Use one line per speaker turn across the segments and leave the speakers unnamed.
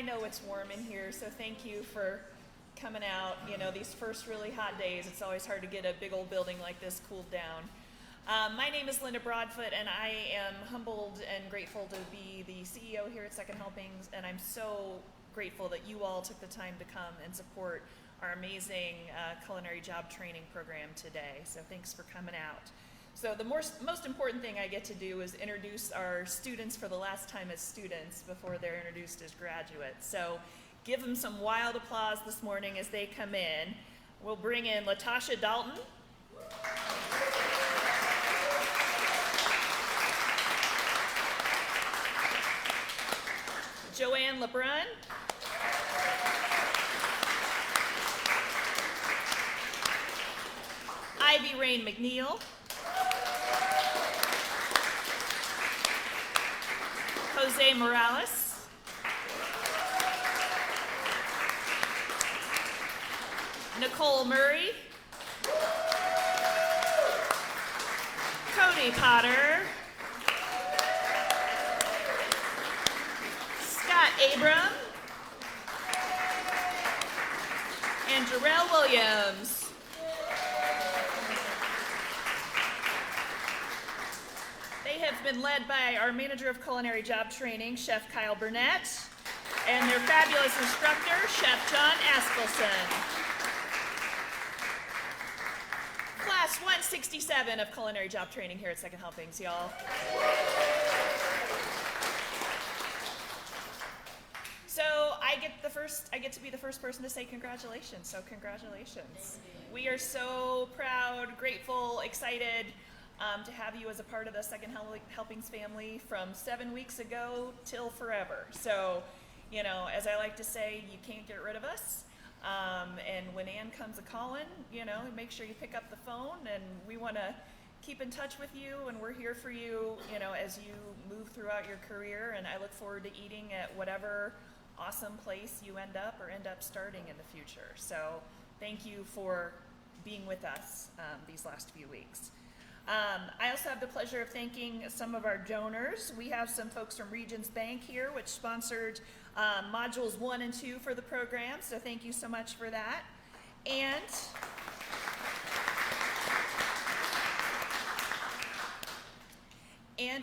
know it's warm in here, so thank you for coming out. You know, these first really hot days, it's always hard to get a big old building like this cooled down. My name is Linda Broadfoot, and I am humbled and grateful to be the CEO here at Second Helpings, and I'm so grateful that you all took the time to come and support our amazing culinary job training program today. So thanks for coming out. So the most important thing I get to do is introduce our students for the last time as students before they're introduced as graduates. So give them some wild applause this morning as they come in. We'll bring in Latasha Dalton. Joanne LeBrun. Ivy Rain McNeil. Jose Morales. Nicole Murray. Cody Potter. Scott Abram. And Jarrell Williams. They have been led by our Manager of Culinary Job Training, Chef Kyle Burnett, and their fabulous instructor, Chef John Askelson. Class 167 of Culinary Job Training here at Second Helpings, y'all. So I get to be the first person to say congratulations, so congratulations. We are so proud, grateful, excited to have you as a part of the Second Helpings family from 7 weeks ago till forever. So, you know, as I like to say, you can't get rid of us. And when Ann comes a-calling, you know, make sure you pick up the phone, and we want to keep in touch with you, and we're here for you, you know, as you move throughout your career, and I look forward to eating at whatever awesome place you end up starting in the future. So thank you for being with us these last few weeks. I also have the pleasure of thanking some of our donors. We have some folks from Regions Bank here, which sponsored modules 1 and 2 for the program, so thank you so much for that. And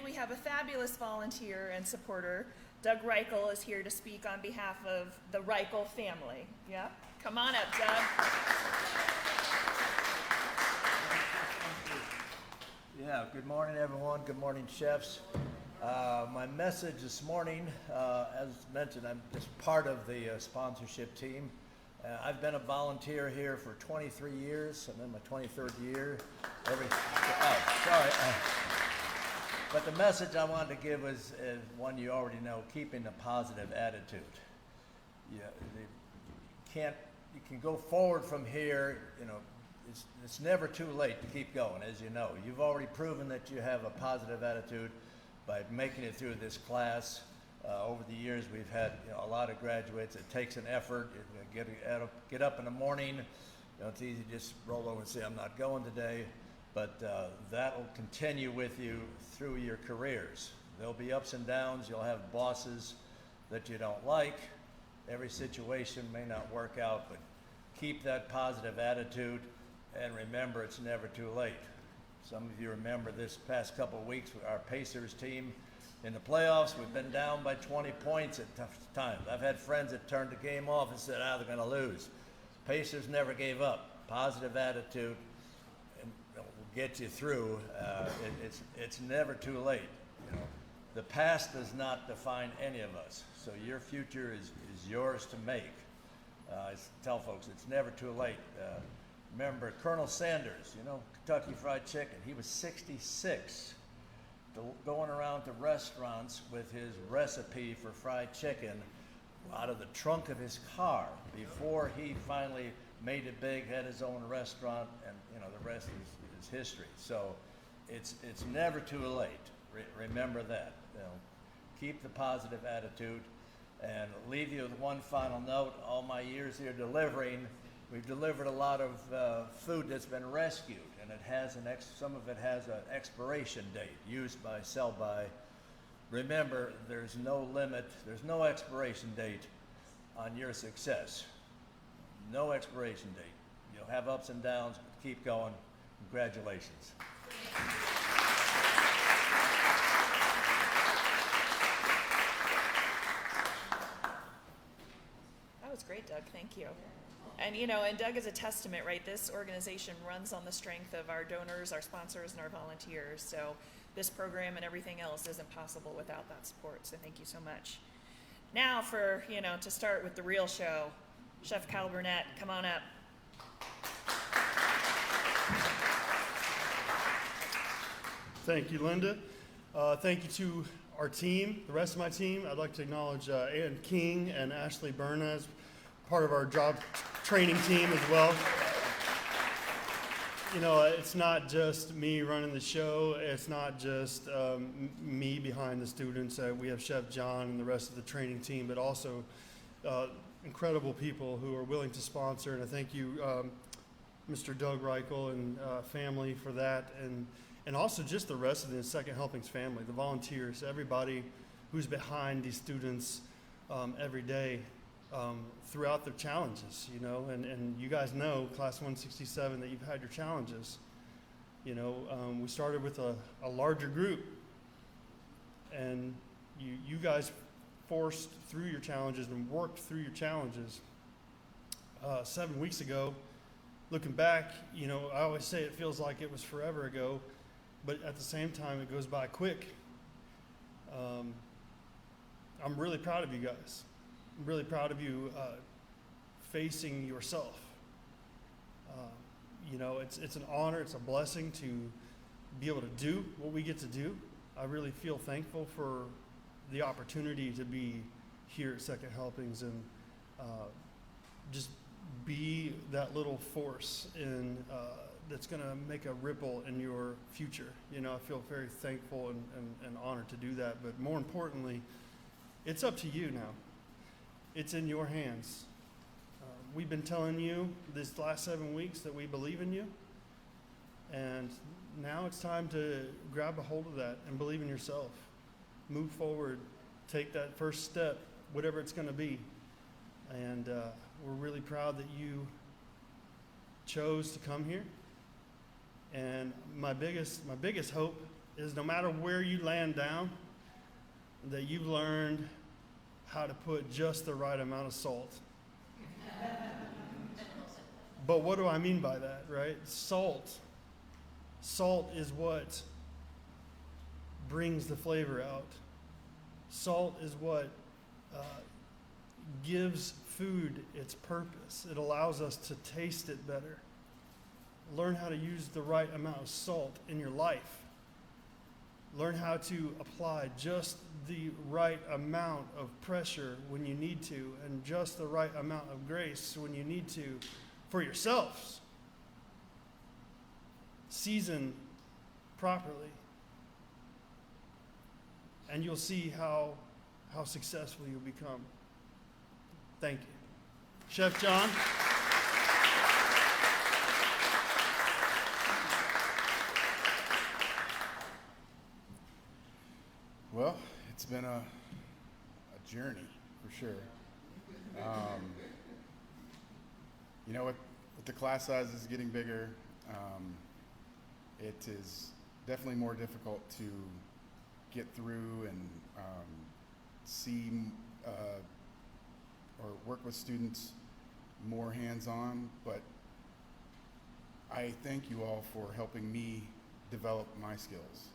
we have a fabulous volunteer and supporter. Doug Reichel is here to speak on behalf of the Reichel family. Yeah? Come on up, Doug.
Yeah, good morning, everyone. Good morning, chefs. My message this morning, as mentioned, I'm just part of the sponsorship team. I've been a volunteer here for 23 years. I'm in my 23rd year. But the message I wanted to give is one you already know: keeping a positive attitude. You can go forward from here. You know, it's never too late to keep going, as you know. You've already proven that you have a positive attitude by making it through this class. Over the years, we've had a lot of graduates. It takes an effort. Get up in the morning. It's easy to just roll over and say, I'm not going today. But that will continue with you through your careers. There'll be ups and downs. You'll have bosses that you don't like. Every situation may not work out, but keep that positive attitude, and remember, it's never too late. Some of you remember this past couple of weeks with our Pacers team in the playoffs. We've been down by 20 points at tough times. I've had friends that turned the game off and said, they're going to lose. Pacers never gave up. Positive attitude will get you through. It's never too late. You know, the past does not define any of us, so your future is yours to make. I tell folks it's never too late. Remember Colonel Sanders, Kentucky Fried Chicken. He was 66, going around to restaurants with his recipe for fried chicken out of the trunk of his car before he finally made it big, had his own restaurant, and the rest is history. So it's never too late. Remember that. Keep the positive attitude, and leave you with one final note. All my years here delivering, we've delivered a lot of food that's been rescued, and it has some of it has an expiration date, sell by. Remember, there's no limit, there's no expiration date on your success. No expiration date. You'll have ups and downs, but keep going. Congratulations.
That was great, Doug. Thank you. And and Doug is a testament, right? This organization runs on the strength of our donors, our sponsors, and our volunteers. So this program and everything else isn't possible without that support. So thank you so much. Now for, to start with the real show, Chef Kyle Burnett, come on up.
Thank you, Linda. Thank you to our team, the rest of my team. I'd like to acknowledge Ann King and Ashley Berna as part of our job training team as well. It's not just me running the show. It's not just me behind the students. We have Chef John and the rest of the training team, but also incredible people who are willing to sponsor. And I thank you, Mr. Doug Reichel and family for that. And also just the rest of the Second Helpings family, the volunteers, everybody who's behind these students every day throughout their challenges, and you guys know, Class 167, that you've had your challenges. We started with a larger group, and you guys forced through your challenges and worked through your challenges. 7 weeks ago, looking back, I always say it feels like it was forever ago, but at the same time, it goes by quick. I'm really proud of you guys. I'm really proud of you facing yourself. It's an honor, it's a blessing to be able to do what we get to do. I really feel thankful for the opportunity to be here at Second Helpings and just be that little force that's going to make a ripple in your future. I feel very thankful and honored to do that. But more importantly, it's up to you now. It's in your hands. We've been telling you this last 7 weeks that we believe in you. And now it's time to grab a hold of that and believe in yourself. Move forward. Take that first step, whatever it's going to be. And we're really proud that you chose to come here. And my biggest hope is no matter where you land down, that you've learned how to put just the right amount of salt. But what do I mean by that, right? Salt is what brings the flavor out. Salt is what gives food its purpose. It allows us to taste it better. Learn how to use the right amount of salt in your life. Learn how to apply just the right amount of pressure when you need to, and just the right amount of grace when you need to for yourselves. Season properly, and you'll see how successful you'll become. Thank you. Chef John.
Well, it's been a journey for sure. With the class sizes getting bigger, it is definitely more difficult to get through and see or work with students more hands-on, but I thank you all for helping me develop my skills.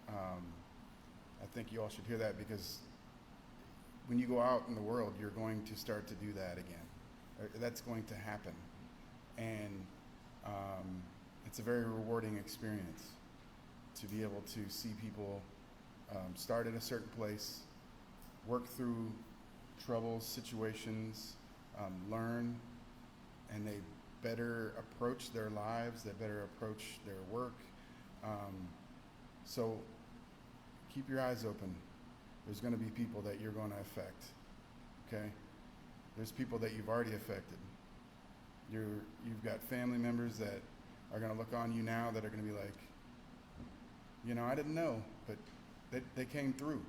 I think you all should hear that, because when you go out in the world, you're going to start to do that again. That's going to happen. And it's a very rewarding experience to be able to see people start at a certain place, work through troubles, situations, learn, and they better approach their lives, they better approach their work. So keep your eyes open. There's going to be people that you're going to affect, okay? There's people that you've already affected. You've got family members that are going to look on you now that are going to be like, I didn't know, but they came through,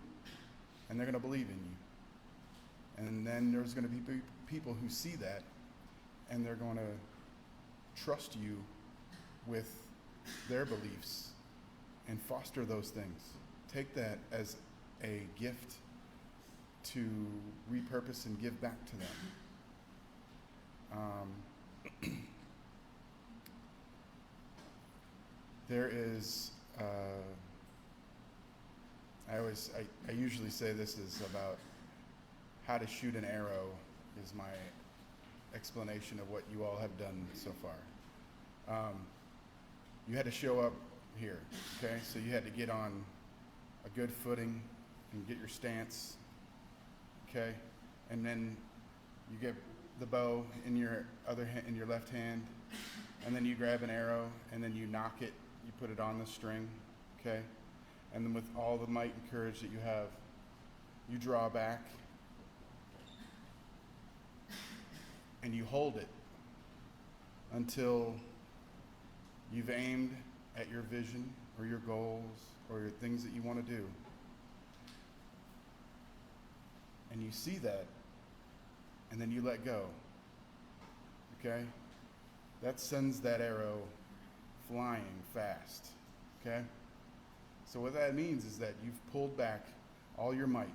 and they're going to believe in you. And then there's going to be people who see that, and they're going to trust you with their beliefs and foster those things. Take that as a gift to repurpose and give back to them. There is, I usually say this is about how to shoot an arrow is my explanation of what you all have done so far. You had to show up here, okay? So you had to get on a good footing and get your stance, okay? And then you get the bow in your in your left hand, and then you grab an arrow, and then you knock it, you put it on the string, okay? And then with all the might and courage that you have, you draw back, and you hold it until you've aimed at your vision or your goals or your things that you want to do. And you see that, and then you let go, okay? That sends that arrow flying fast, okay? So what that means is that you've pulled back all your might,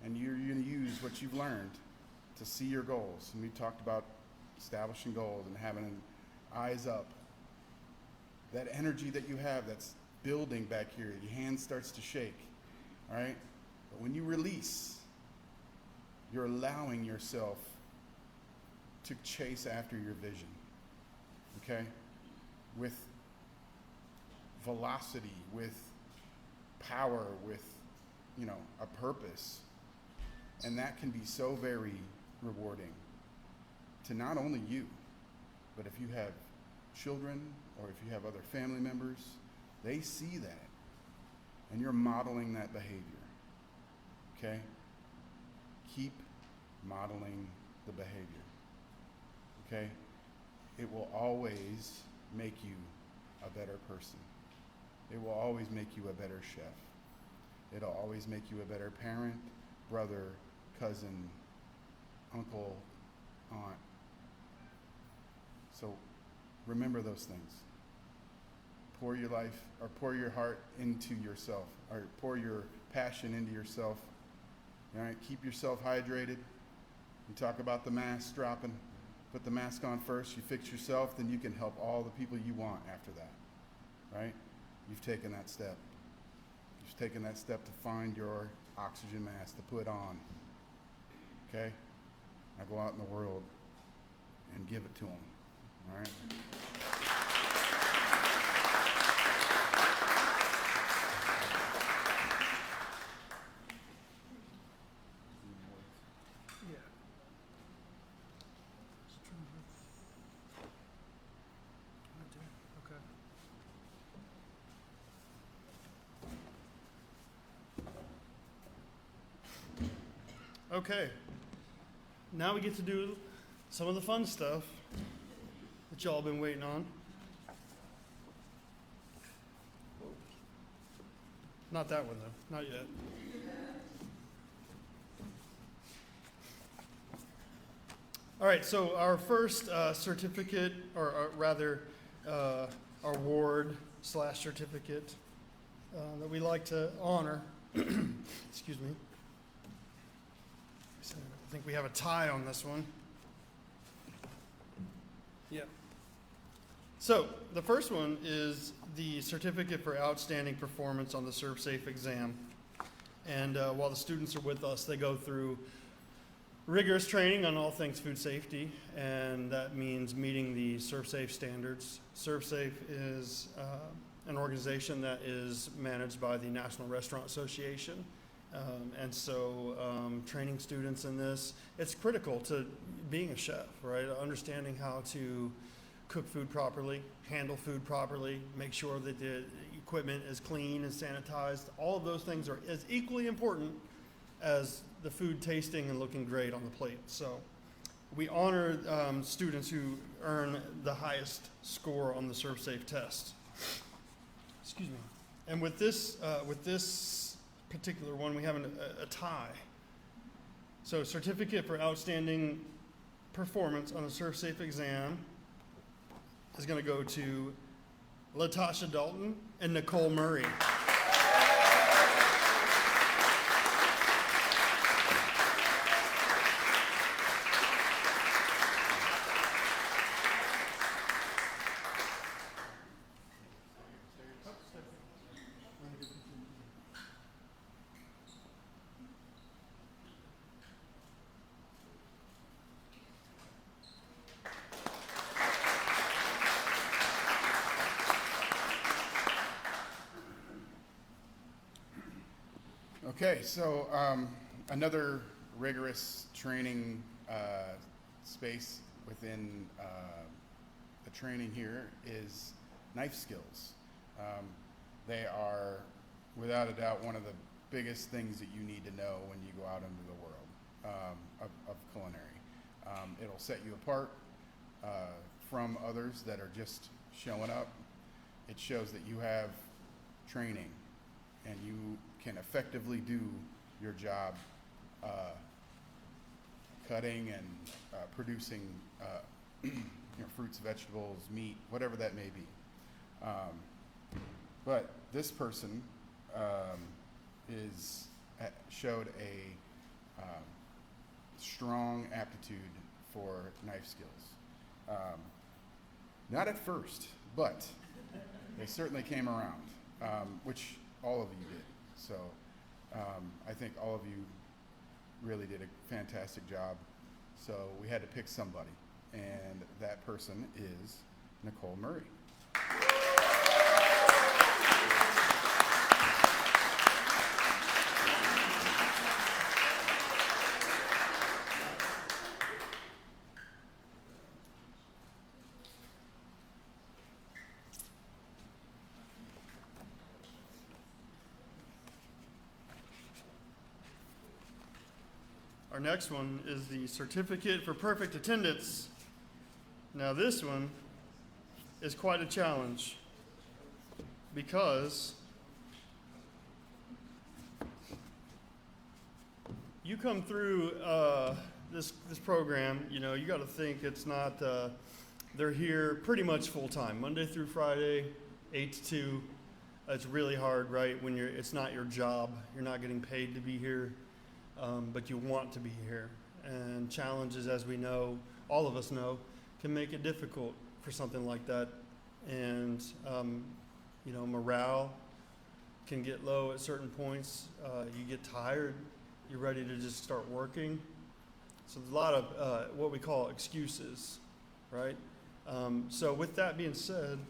and you're going to use what you've learned to see your goals. And we talked about establishing goals and having an eyes up. That energy that you have that's building back here, your hand starts to shake, all right? But when you release, you're allowing yourself to chase after your vision, okay? With velocity, with power, with, a purpose. And that can be so very rewarding to not only you, but if you have children or if you have other family members, they see that and you're modeling that behavior, okay? Keep modeling the behavior, okay? It will always make you a better person. It will always make you a better chef. It'll always make you a better parent, brother, cousin, uncle, aunt. So remember those things. Pour your life, or pour your heart into yourself, or pour your passion into yourself. All right, keep yourself hydrated. You talk about the mask dropping. Put the mask on first. You fix yourself, then you can help all the people you want after that. Right? You've taken that step. You've taken that step to find your oxygen mask to put on. Okay? Now go out in the world and give it to them. All right?
Okay, now we get to do some of the fun stuff that y'all been waiting on. Not that one though, not yet. All right, so our first certificate, or rather award / certificate that we like to honor, excuse me. I think we have a tie on this one. Yeah. So the first one is the Certificate for Outstanding Performance on the ServSafe exam. And while the students are with us, they go through rigorous training on all things food safety, and that means meeting the ServSafe standards. ServSafe is an organization that is managed by the National Restaurant Association. And so training students in this, it's critical to being a chef, right? Understanding how to cook food properly, handle food properly, make sure that the equipment is clean and sanitized. All of those things are as equally important as the food tasting and looking great on the plate. So we honor students who earn the highest score on the ServSafe test. Excuse me. And with this particular one, we have a tie. So certificate for outstanding performance on a SurfSafe exam is going to go to Latasha Dalton and Nicole Murray.
Okay, so another rigorous training space within the training here is knife skills. They are, without a doubt, one of the biggest things that you need to know when you go out into the world of culinary. It'll set you apart from others that are just showing up. It shows that you have training and you can effectively do your job cutting and producing fruits, vegetables, meat, whatever that may be. But this person showed a strong aptitude for knife skills. Not at first, but they certainly came around, which all of you did. So I think all of you really did a fantastic job. So we had to pick somebody, and that person is Nicole Murray.
Our next one is the certificate for perfect attendance. Now this one is quite a challenge because you come through this program, you got to think it's not, they're here pretty much full time, Monday through Friday, 8 to 2. It's really hard, right? When it's not your job, you're not getting paid to be here. But you want to be here. And challenges, as we know, all of us know, can make it difficult for something like that. And, morale can get low at certain points. You get tired. You're ready to just start working. So there's a lot of what we call excuses, right? So with that being said,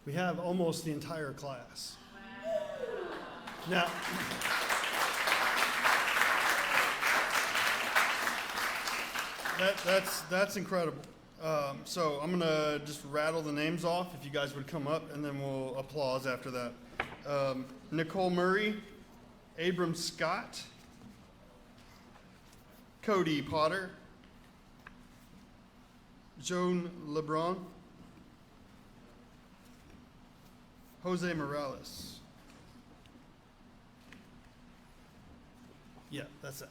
we have almost the entire class. Now, that's incredible. So I'm gonna just rattle the names off if you guys would come up, and then we'll applause after that. Nicole Murray, Abram Scott, Cody Potter, Joan LeBron, Jose Morales. Yeah, that's it.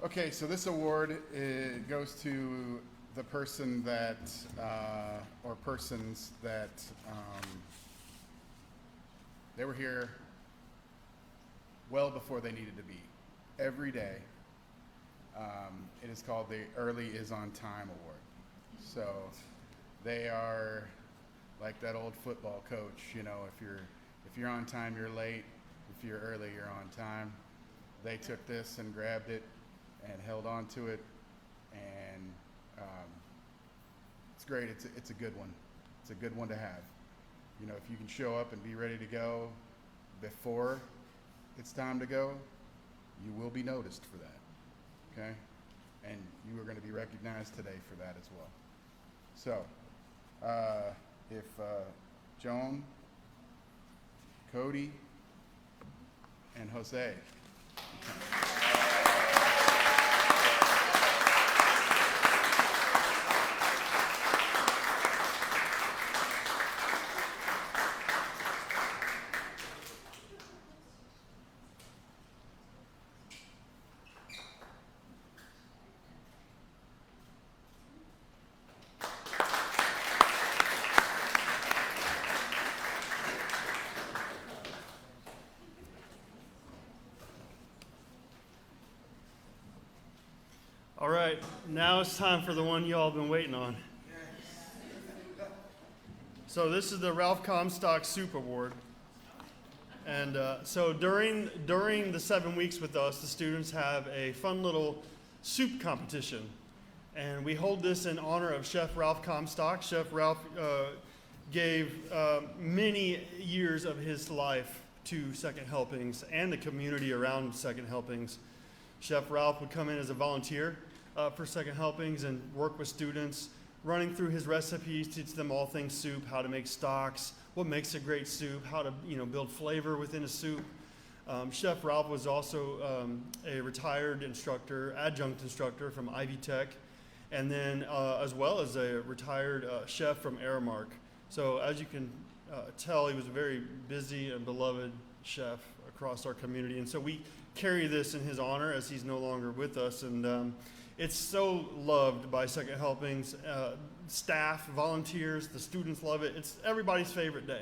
Okay, so this award goes to the person that, or persons that, they were here well before they needed to be. Every day. It is called the Early is on Time Award. So they are like that old football coach, you know, if you're on time, you're late. If you're early, you're on time. They took this and grabbed it and held on to it, and it's great. It's a good one. It's a good one to have. You know, if you can show up and be ready to go before it's time to go, you will be noticed for that, okay? And you are going to be recognized today for that as well. So, if Joan, Cody, and Jose.
All right, now it's time for the one y'all been waiting on. So this is the Ralph Comstock Soup Award. And so during the 7 weeks with us, the students have a fun little soup competition. And we hold this in honor of Chef Ralph Comstock. Chef Ralph gave many years of his life to Second Helpings and the community around Second Helpings. Chef Ralph would come in as a volunteer for Second Helpings and work with students, running through his recipes, teach them all things soup, how to make stocks, what makes a great soup, how to build flavor within a soup. Chef Ralph was also a retired instructor, adjunct instructor from Ivy Tech, and then as well as a retired chef from Aramark. So as you can tell, he was a very busy and beloved chef across our community. And so we carry this in his honor as he's no longer with us. And it's so loved by Second Helpings, staff, volunteers, the students love it. It's everybody's favorite day.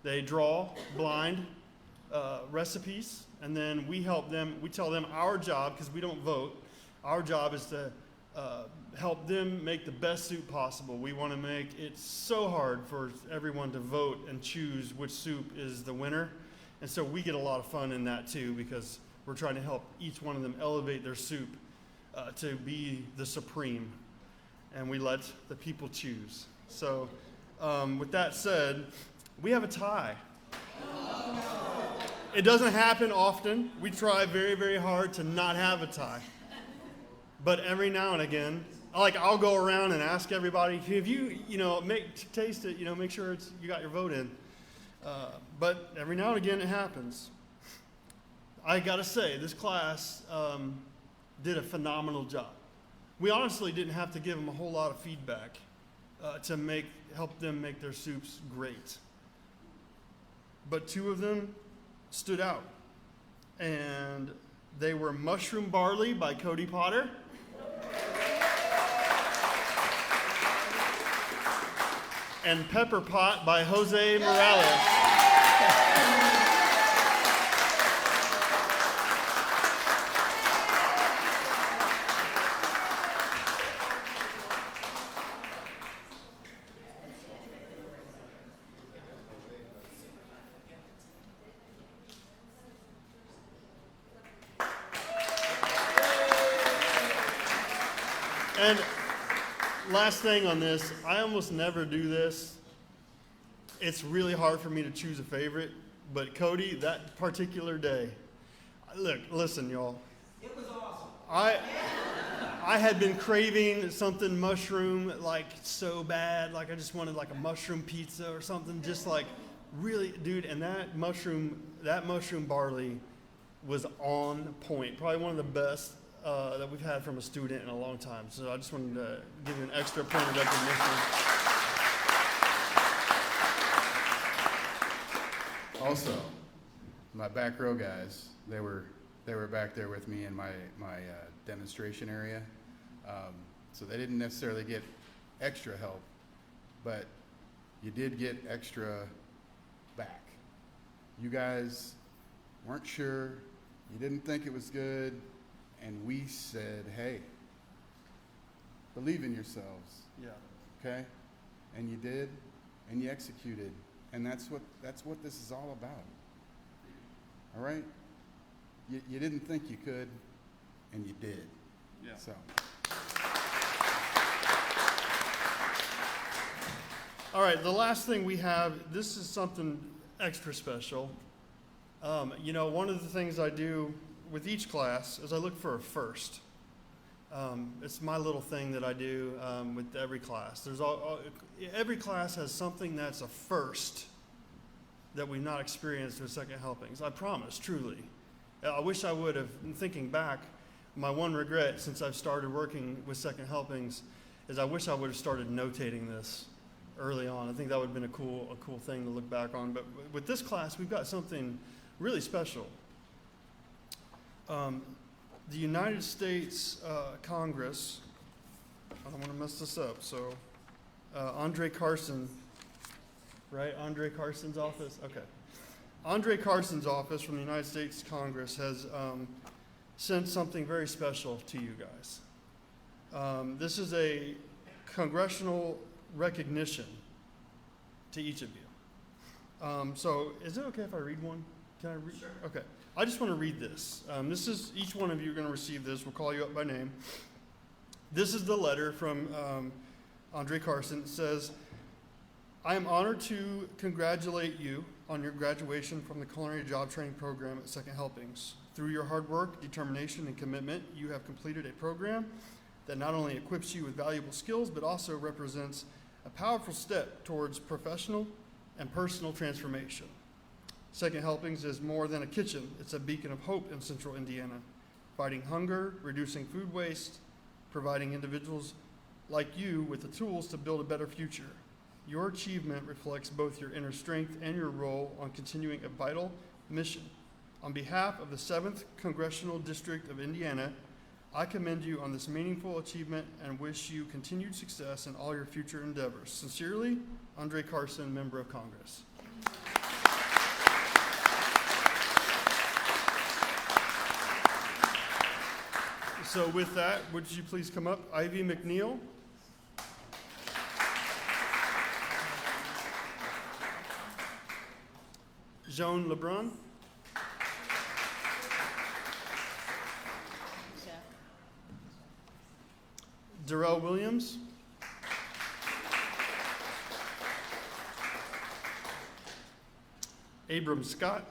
They draw blind recipes, and then we help them. We tell them our job, because we don't vote, our job is to help them make the best soup possible. We want to make it so hard for everyone to vote and choose which soup is the winner. And so we get a lot of fun in that too, because we're trying to help each one of them elevate their soup to be the supreme. And we let the people choose. So with that said, we have a tie. It doesn't happen often. We try very, very hard to not have a tie. But every now and again, I'll go around and ask everybody, if you, taste it, make sure you got your vote in. But every now and again it happens. I gotta say, this class did a phenomenal job. We honestly didn't have to give them a whole lot of feedback to help them make their soups great. But two of them stood out. And they were Mushroom Barley by Cody Potter. And Pepper Pot by Jose Morales. And last thing on this, I almost never do this. It's really hard for me to choose a favorite, but Cody, that particular day, listen, y'all.
It was awesome.
I had been craving something mushroom, so bad, I just wanted a mushroom pizza or something, just really, dude, and that mushroom barley was on point. Probably one of the best that we've had from a student in a long time. So I just wanted to give you an extra point of recognition.
Also, my back row guys, they were back there with me in my demonstration area. So they didn't necessarily get extra help, but you did get extra back. You guys weren't sure, you didn't think it was good, and we said, hey, believe in yourselves,
Yeah.
okay? And you did, and you executed, and that's what this is all about. All right? You didn't think you could, and you did.
Yeah.
So,
All right, the last thing we have, this is something extra special. You know, one of the things I do with each class is I look for a first. It's my little thing that I do with every class. Every class has something that's a first that we've not experienced with Second Helpings. I promise, truly. I wish I would have. Thinking back, my one regret since I've started working with Second Helpings is I wish I would have started notating this early on. I think that would have been a cool thing to look back on. But with this class, we've got something really special. The United States Congress, I don't want to mess this up, so Andre Carson, right? Andre Carson's office? Okay. Andre Carson's office from the United States Congress has sent something very special to you guys. This is a congressional recognition to each of you. So is it okay if I read one? Can I read? Sure. Okay. I just want to read this. This is, each one of you are going to receive this. We'll call you up by name. This is the letter from Andre Carson. It says, I am honored to congratulate you on your graduation from the Culinary Job Training Program at Second Helpings. Through your hard work, determination, and commitment, you have completed a program that not only equips you with valuable skills, but also represents a powerful step towards professional and personal transformation. Second Helpings is more than a kitchen. It's a beacon of hope in Central Indiana, fighting hunger, reducing food waste, providing individuals like you with the tools to build a better future. Your achievement reflects both your inner strength and your role on continuing a vital mission. On behalf of the 7th Congressional District of Indiana, I commend you on this meaningful achievement and wish you continued success in all your future endeavors. Sincerely, Andre Carson, Member of Congress. So with that, would you please come up? Ivy McNeil. Joan LeBrun. Darrell Williams. Abram Scott.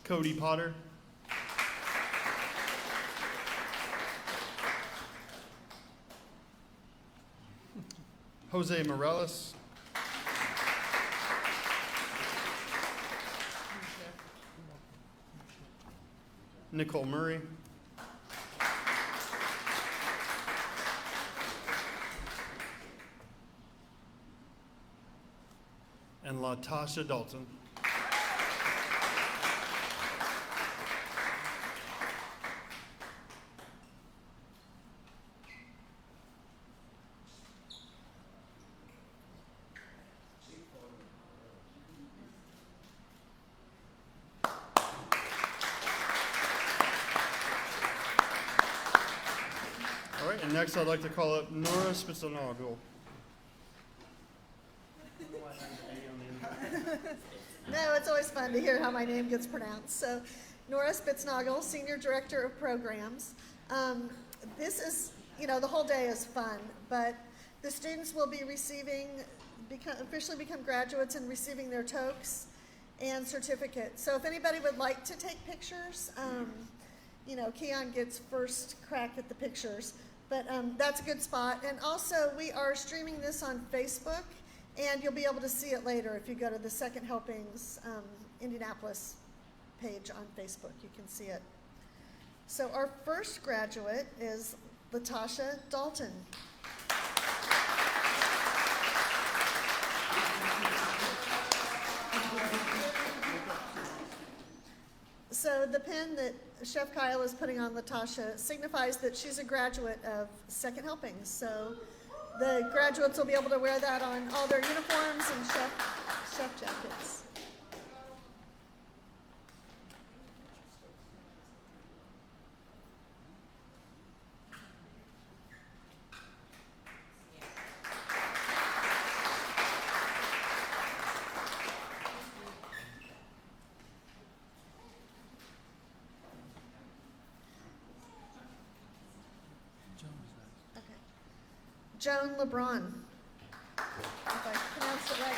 Cody Potter. Jose Morales. Nicole Murray. And LaTasha Dalton. All right, and next I'd like to call up Nora Spitznagel.
No, it's always fun to hear how my name gets pronounced. So, Nora Spitznagel, Senior Director of Programs. This is, the whole day is fun, but the students will be officially become graduates and receiving their toques and certificates. So if anybody would like to take pictures, Keon gets first crack at the pictures, but that's a good spot. And also, we are streaming this on Facebook, and you'll be able to see it later if you go to the Second Helpings Indianapolis page on Facebook. You can see it. So our first graduate is LaTasha Dalton. So the pin that Chef Kyle is putting on LaTasha signifies that she's a graduate of Second Helpings. So the graduates will be able to wear that on all their uniforms and chef jackets. Joan LeBron. If I pronounced it right.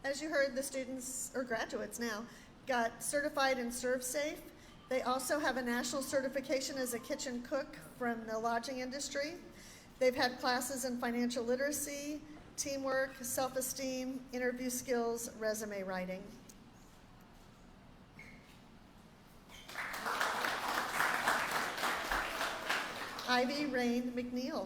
As you heard, the students, or graduates now, got certified in ServSafe. They also have a national certification as a kitchen cook from the lodging industry. They've had classes in financial literacy, teamwork, self-esteem, interview skills, resume writing. Ivy Rain McNeil.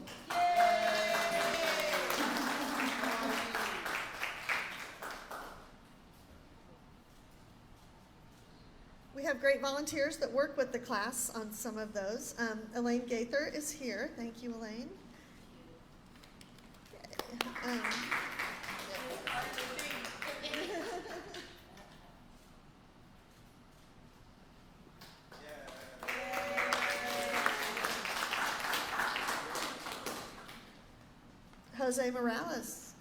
We have great volunteers that work with the class on some of those. Elaine Gaither is here. Thank you, Elaine. Okay. Jose Morales.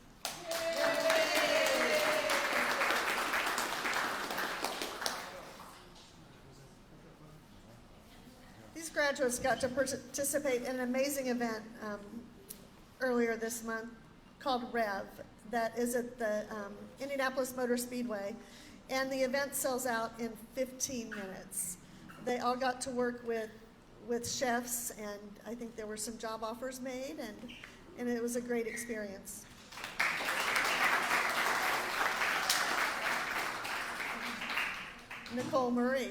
These graduates got to participate in an amazing event earlier this month called REV that is at the Indianapolis Motor Speedway, and the event sells out in 15 minutes. They all got to work with chefs, and I think there were some job offers made, and it was a great experience. Nicole Murray.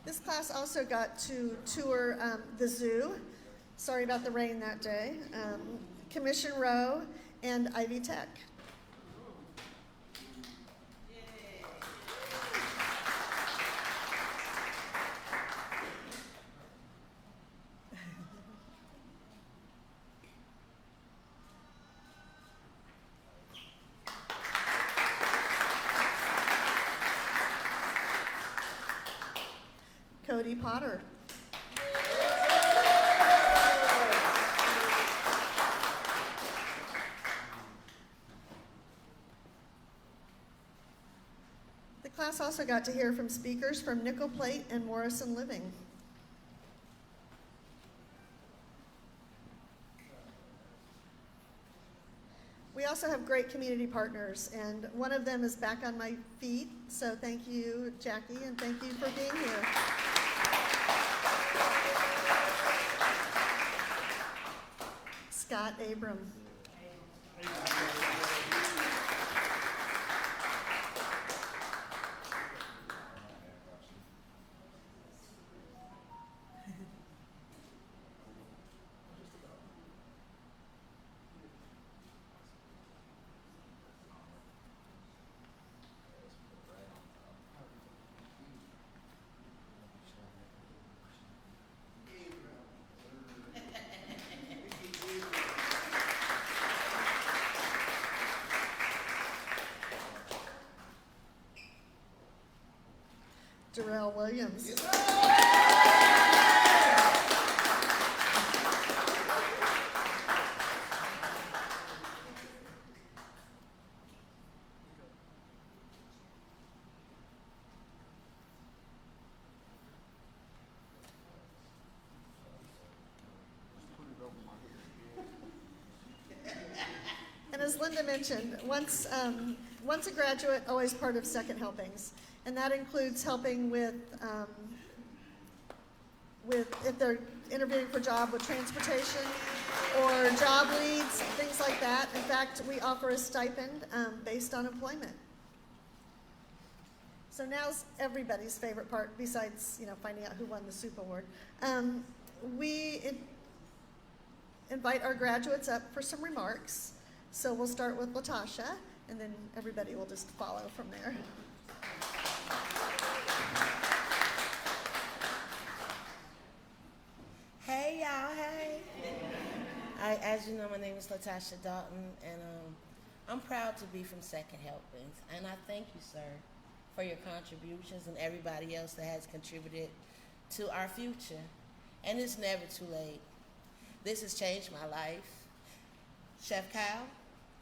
This class also got to tour the zoo. Sorry about the rain that day. Commission Row and Ivy Tech. Cody Potter. The class also got to hear from speakers from Nickel Plate and Morrison Living. We also have great community partners, and one of them is Back on My Feet, so thank you, Jackie, and thank you for being here. Scott Abram. Darrell Williams. And as Linda mentioned, once a graduate, always part of Second Helpings. And that includes helping with if they're interviewing for a job with transportation or job leads, things like that. In fact, we offer a stipend based on employment. So now's everybody's favorite part, besides finding out who won the soup award. We invite our graduates up for some remarks. So we'll start with Latasha, and then everybody will just follow from there.
Hey y'all, hey. As you know, my name is Latasha Dalton, and I'm proud to be from Second Helpings. And I thank you, sir, for your contributions and everybody else that has contributed to our future. And it's never too late. This has changed my life. Chef Kyle,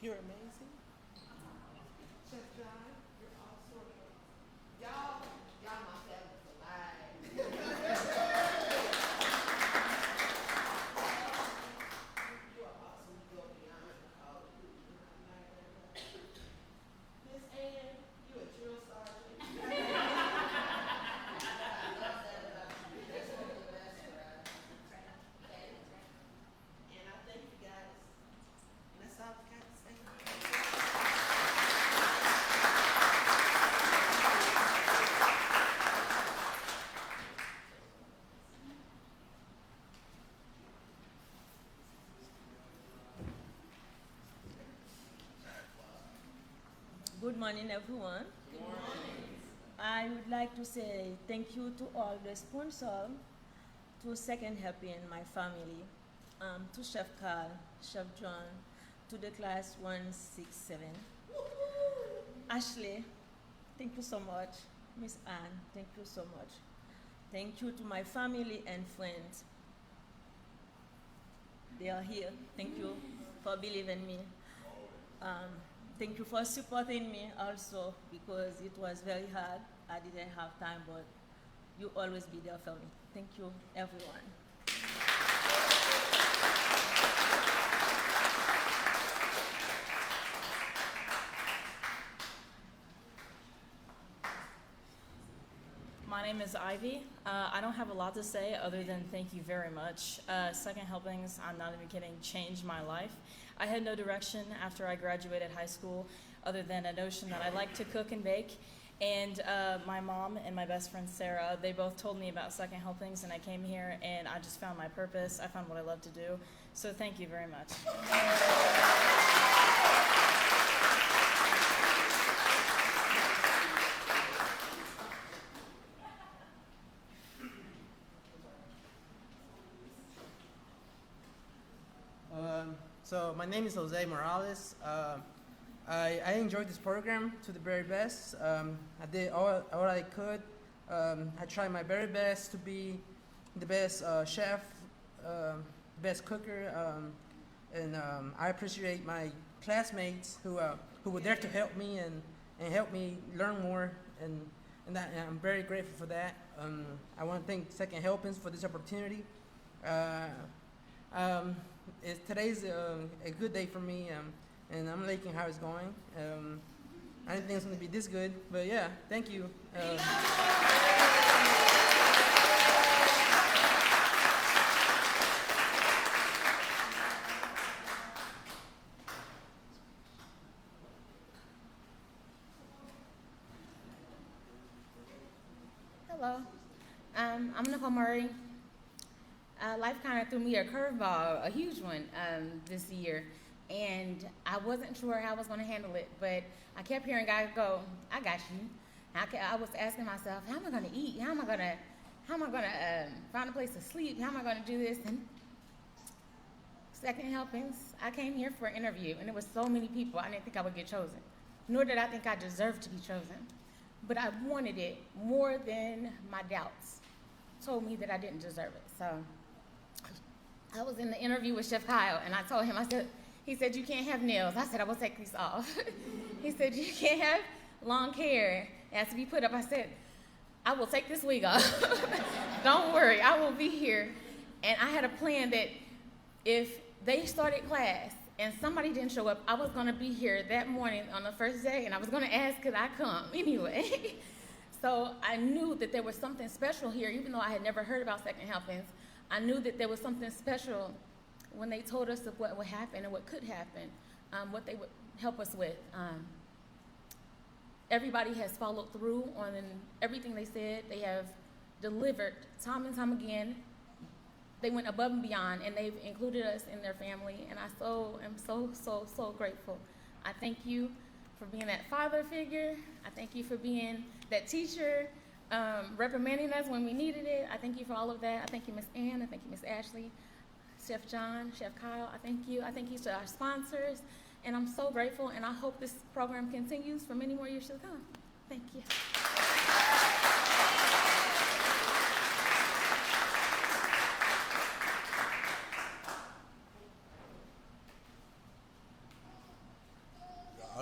you're amazing. Chef John, you're also amazing. Y'all my family for life. You are awesome. You go beyond all of you. Miss Ann, you a drill sergeant. I love that about you. That's one of the best, right? And I thank you guys. And that's all I got to say.
Good morning, everyone. Good morning. I would like to say thank you to all the sponsors, to Second Helping, my family, to Chef Carl, Chef John, to the class 167. Ashley, thank you so much. Miss Anne, thank you so much. Thank you to my family and friends. They are here. Thank you for believing in me. Thank you for supporting me also, because it was very hard. I didn't have time, but you always be there for me. Thank you, everyone.
My name is Ivy. I don't have a lot to say other than thank you very much. Second Helpings, I'm not even kidding, changed my life. I had no direction after I graduated high school other than a notion that I like to cook and bake. And my mom and my best friend Sarah, they both told me about Second Helpings, and I came here and I just found my purpose. I found what I love to do. So thank you very much.
So my name is Jose Morales. I enjoyed this program to the very best. I did all I could. I tried my very best to be the best chef, best cooker, and I appreciate my classmates who were there to help me and help me learn more, and I'm very grateful for that. I want to thank Second Helpings for this opportunity. Today's a good day for me, and I'm liking how it's going. I didn't think it's going to be this good, but yeah, thank you.
Hello, I'm Nicole Murray. Life kind of threw me a curveball, a huge one, this year, and I wasn't sure how I was going to handle it, but I kept hearing God go, "I got you." I was asking myself, "How am I going to eat? How am I going to find a place to sleep? How am I going to do this?" And Second Helpings, I came here for an interview, and there were so many people, I didn't think I would get chosen, nor did I think I deserved to be chosen. But I wanted it more than my doubts told me that I didn't deserve it. So I was in the interview with Chef Kyle, and I told him, he said, "You can't have nails." I said, "I will take these off." He said, "You can't have long hair. It has to be put up." I said, "I will take this wig off." Don't worry, I will be here. And I had a plan that if they started class and somebody didn't show up, I was going to be here that morning on the first day, and I was going to ask, could I come anyway? So I knew that there was something special here, even though I had never heard about Second Helpings. I knew that there was something special when they told us of what would happen and what could happen, what they would help us with. Everybody has followed through on everything they said. They have delivered time and time again. They went above and beyond, and they've included us in their family, and I am so grateful. I thank you for being that father figure. I thank you for being that teacher, reprimanding us when we needed it. I thank you for all of that. I thank you, Miss Ann. I thank you, Miss Ashley, Chef John, Chef Kyle. I thank you. I thank you to our sponsors, and I'm so grateful, and I hope this program continues for many more years to come. Thank you.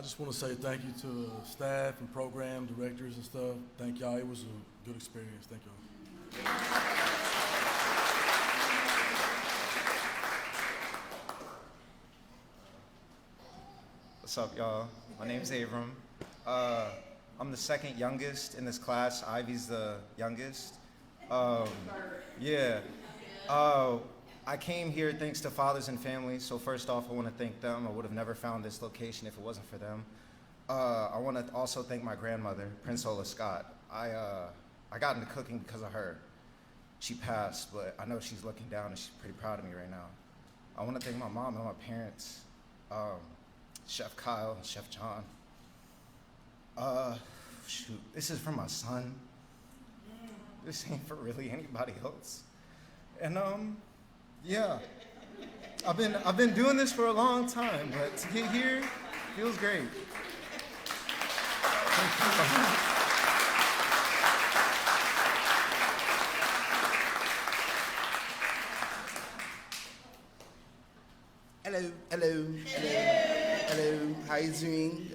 just want to say thank you to staff and program directors and stuff. Thank y'all. It was a good experience. Thank y'all.
What's up, y'all? My name's Abram. I'm the second youngest in this class. Ivy's the youngest. Yeah. I came here thanks to fathers and families. So first off, I want to thank them. I would have never found this location if it wasn't for them. I want to also thank my grandmother, Prince Ola Scott. I got into cooking because of her. She passed, but I know she's looking down and she's pretty proud of me right now. I want to thank my mom and my parents, Chef Kyle and Chef John. Shoot, this is for my son. This ain't for really anybody else. And yeah, I've been doing this for a long time, but to get here feels great.
Hello. How you doing?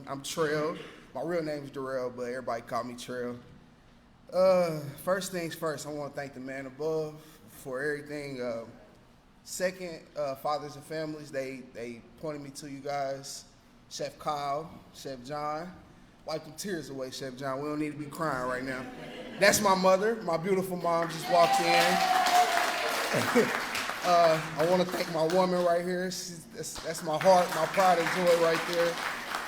I'm Trail. My real name is Darrell, but everybody call me Trail. First things first, I want to thank the man above for everything. Second, fathers and families, they pointed me to you guys. Chef Kyle, Chef John. Wipe them tears away, Chef John. We don't need to be crying right now. That's my mother. My beautiful mom just walked in. I want to thank my woman right here. That's my heart, my pride and joy right there.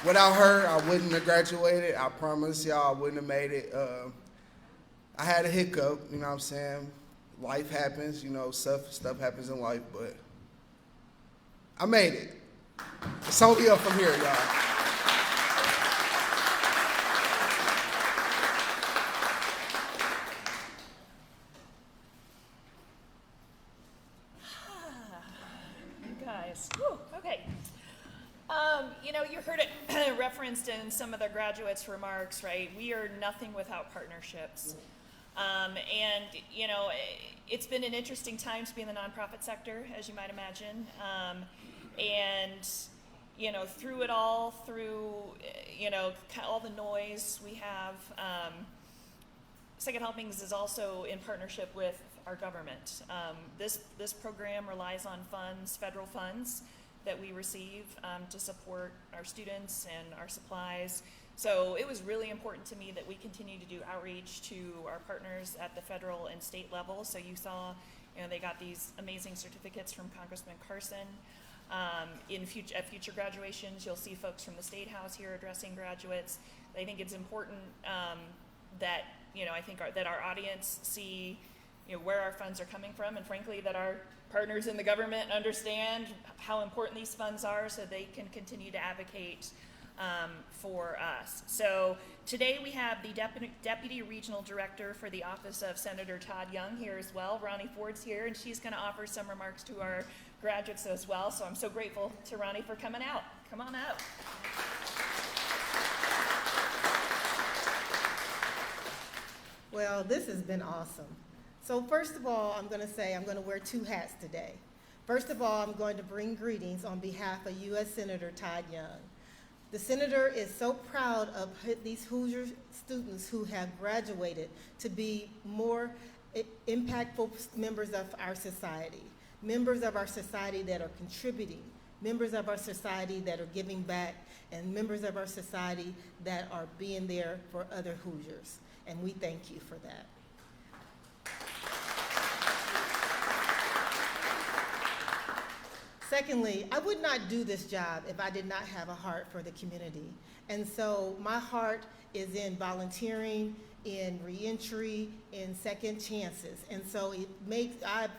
Without her, I wouldn't have graduated. I promise y'all I wouldn't have made it. I had a hiccup, you know what I'm saying? Life happens, you know, stuff happens in life, but I made it. It's only up from here, y'all.
You guys. Whew, okay. You heard it referenced in some of the graduates' remarks, right? We are nothing without partnerships. It's been an interesting time to be in the nonprofit sector, as you might imagine. Through it all, all the noise we have, Second Helpings is also in partnership with our government. This program relies on federal funds that we receive to support our students and our supplies. So it was really important to me that we continue to do outreach to our partners at the federal and state level. So you saw, they got these amazing certificates from Congressman Carson. At future graduations, you'll see folks from the State House here addressing graduates. I think it's important that that our audience see where our funds are coming from, and frankly that our partners in the government understand how important these funds are, so they can continue to advocate for us. So today we have the Deputy Regional Director for the Office of Senator Todd Young here as well. Ronnie Ford's here, and she's going to offer some remarks to our graduates as well. So I'm so grateful to Ronnie for coming out. Come on out.
Well, this has been awesome. So first of all, I'm going to wear two hats today. First of all, I'm going to bring greetings on behalf of U.S. Senator Todd Young. The Senator is so proud of these Hoosier students who have graduated to be more impactful members of our society that are contributing, members of our society that are giving back, and members of our society that are being there for other Hoosiers. And we thank you for that. Secondly, I would not do this job if I did not have a heart for the community. And so my heart is in volunteering, in reentry, in second chances. And so I've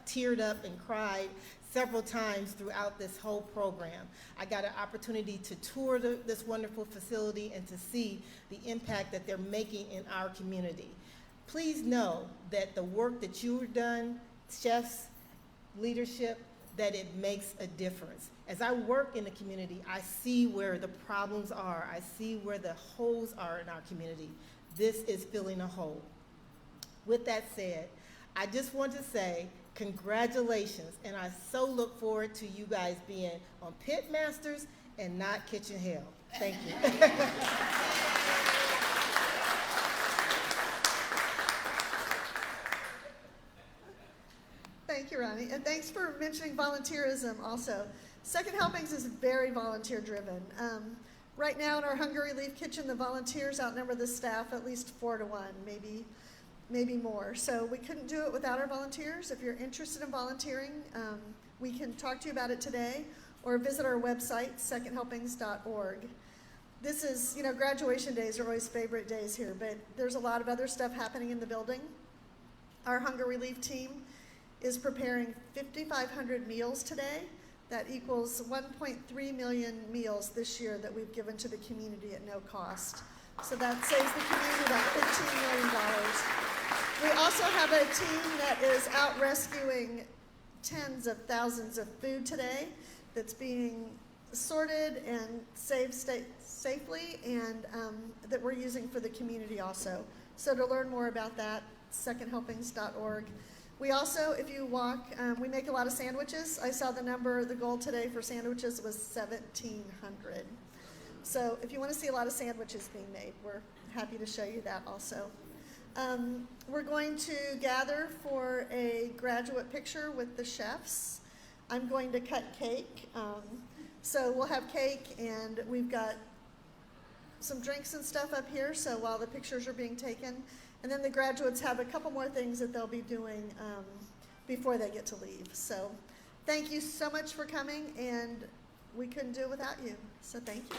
teared up and cried several times throughout this whole program. I got an opportunity to tour this wonderful facility and to see the impact that they're making in our community. Please know that the work that you've done, chefs, leadership, that it makes a difference. As I work in the community, I see where the problems are. I see where the holes are in our community. This is filling a hole. With that said, I just want to say congratulations, and I so look forward to you guys being on Pitmasters and not kitchen hell. Thank you.
Thank you, Ronnie. And thanks for mentioning volunteerism also. Second Helpings is very volunteer driven. Right now in our Hunger Relief Kitchen, the volunteers outnumber the staff at least 4 to 1, maybe more. So we couldn't do it without our volunteers. If you're interested in volunteering, we can talk to you about it today or visit our website, secondhelpings.org. This is, graduation days are always favorite days here, but there's a lot of other stuff happening in the building. Our Hunger Relief team is preparing 5,500 meals today. That equals 1.3 million meals this year that we've given to the community at no cost. So that saves the community about $15 million. We also have a team that is out rescuing tens of thousands of food today that's being sorted and saved safely, and that we're using for the community also. So to learn more about that, secondhelpings.org. We also, if you walk, we make a lot of sandwiches. I saw the goal today for sandwiches was 1,700. So if you want to see a lot of sandwiches being made, we're happy to show you that also. We're going to gather for a graduate picture with the chefs. I'm going to cut cake. So we'll have cake, and we've got some drinks and stuff up here, so while the pictures are being taken. And then the graduates have a couple more things that they'll be doing before they get to leave. So thank you so much for coming, and we couldn't do it without you. So thank you.